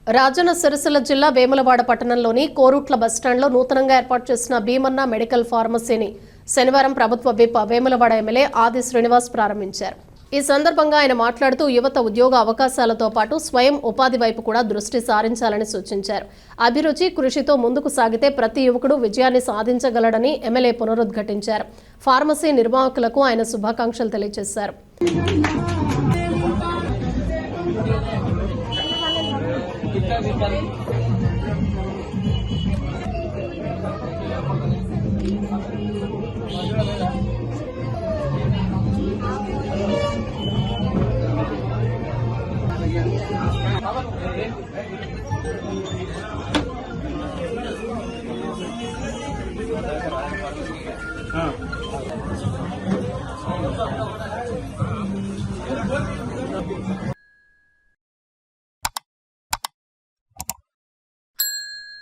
రాజన్న సిరిసిల్ల జిల్లా వేములవాడ పట్టణంలోని కోరుట్ల బస్టాండ్లో నూతనంగా ఏర్పాటు చేసిన భీమన్న మెడికల్ ఫార్మసీని శనివారం ప్రభుత్వ విప్ వేములవాడ ఎమ్మెల్యే ఆది శ్రీనివాస్ ప్రారంభించారు. ఈ సందర్భంగా ఆయన మాట్లాడుతూ యువత ఉద్యోగ అవకాశాలతో పాటు స్వయం ఉపాధి వైపు కూడా దృష్టి సారించాలని సూచించారు. అభిరుచి, కృషితో ముందుకు సాగితే ప్రతి యువకుడు విజయాన్ని సాధించగలడని ఎమ్మెల్యే పునరుద్ఘాటించారు. ఫార్మసీ నిర్వాహకులకు ఆయన శుభాకాంక్షలు తెలియజేశారు.